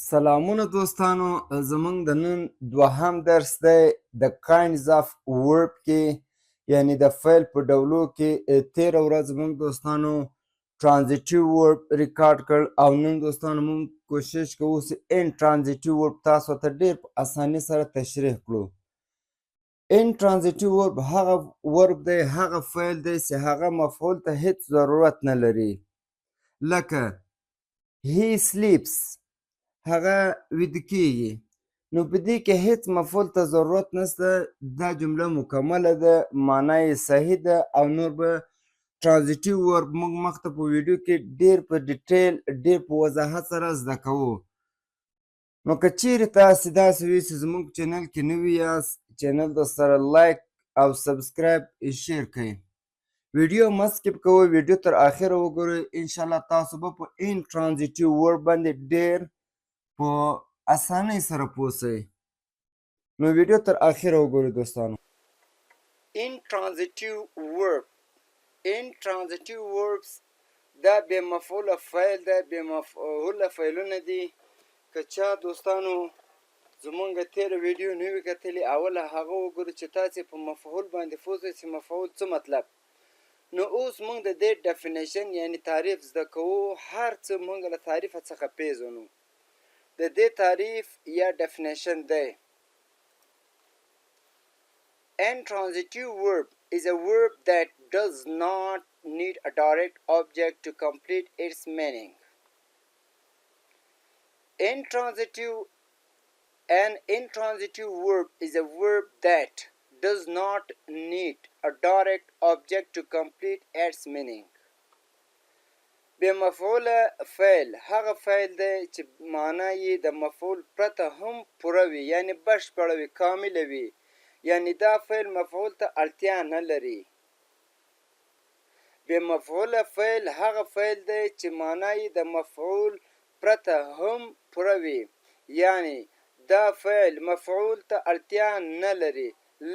سلامونه دوستانو، زمونږ د نن دوهم درس دی د kinds of verb کې، یعنی د فعل په ډولو کې. تېره ورځ زمونږ دوستانو transitive verb ریکارډ کړ او نن دوستانو مونږ کوشش کوو چې intransitive verb تاسو ته ډېر په اسانۍ سره تشریح کړو. intransitive verb هغه ورب دی، هغه فعل دی چې هغه مفعول ته هیڅ ضرورت نه لري. لکه he sleeps، هغه ویده کېږي، نو په دې کې هیڅ مفعول ته ضرورت نشته. دا جمله مکمله ده، معنی یې صحیح ده او نور به ترانزیټیو ورب موږ مخته په ویډیو کې ډېر په ډیټیل ډېر په وضاحت سره زده کوو. نو که چیرې تاسې داسې وي چې زموږ چینل کې نوي یاست، چینل د سره لایک او سبسکرایب شیر کړئ. ویډیو مه سکیپ کوئ، ویډیو تر آخره وګورئ. انشاءالله تاسو به په انټرانزیټیو ورب باندې ډېر په اسانۍ سره پوه شئ. نو ویډیو تر آخره وګورئ دوستانو. intransitive verb، intransitive verbs دا بې مفعوله فعل ده، بې مفعوله فعلونه دي. که چا دوستانو زمونږ تېره ویډیو نه وي کتلې، اوله هغه وګورئ چې تاسې په مفعول باندې پوه شئ چې مفعول څه مطلب. نو اوس موږ د دې ډیفینیشن یعنی تعریف زده کوو. هر څه موږ له تعریفه څخه پیژنو. د دې تعریف یا ډیفینیشن دی: intransitive verb is a verb that does not need a direct object to complete its meaning. An intransitive verb is a verb that does not need a direct object to complete its meaning. بې مفعوله فعل هغه فعل دی چې معنی یې د مفعول پرته هم پوره وي، یعنی بشپړه وي، کامله وي. یعنی دا فعل مفعول ته اړتیا نه لري. بې مفعوله فعل هغه فعل دی چې معنی یې د مفعول پرته هم پوره وي، یعنی دا فعل مفعول ته اړتیا نه لري.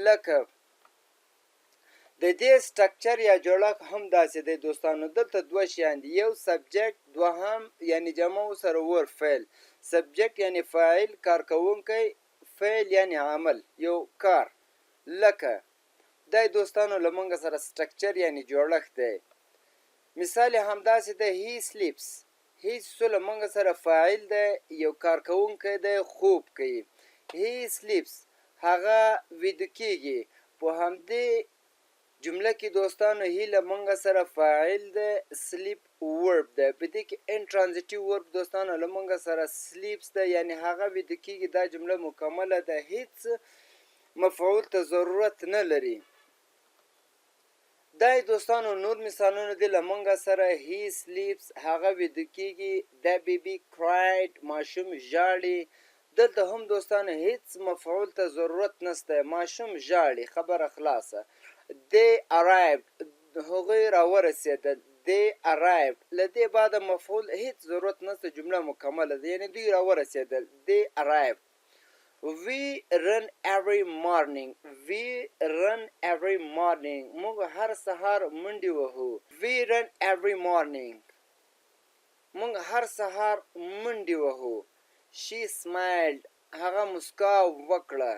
لکه د دې سټرکچر یا جوړښت هم داسې دی دوستانو. دلته دوه شیان دي، یو سبجیکټ، دوهم یعنی جمع سره ور فعل. سبجیکټ یعنی فاعل، کارکوونکی، فعل یعنی عمل، یو کار. لکه دا دوستانو له موږ سره سټرکچر یعنی جوړښت دی. مثال همداسې دی: he sleeps، he له موږ سره فاعل دی، یو کارکوونکی دی، خوب کوي. he sleeps، هغه ویده کېږي. په همدې جمله کې دوستانو هی له موږ سره فاعل ده، سلیپ ورب ده. په دې کې انټرانزیټیو ورب دوستانو له موږ سره سلیپس ده، یعنی هغه ویده کېږي. دا جمله مکمله ده، هیڅ مفعول ته ضرورت نه لري. دا دوستانو نور مثالونه دي له موږ سره: هی سلیپس، هغه ویده کېږي. دا بیبي کرایډ، ماشوم ژاړي. دلته هم دوستانو هیڅ مفعول ته ضرورت نشته، ماشوم ژاړي، خبره خلاصه. they arrived، هغوی راورسېدل. they arrived، له دې بعد مفعول هیڅ ضرورت نشته، جمله مکمله ده، یعنی دوی راورسېدل. they arrived. we run every morning، we run every morning، موږ هر سهار منډې وهو. we run every morning، موږ هر سهار منډې وهو. she smiled، هغه مسکا وکړه.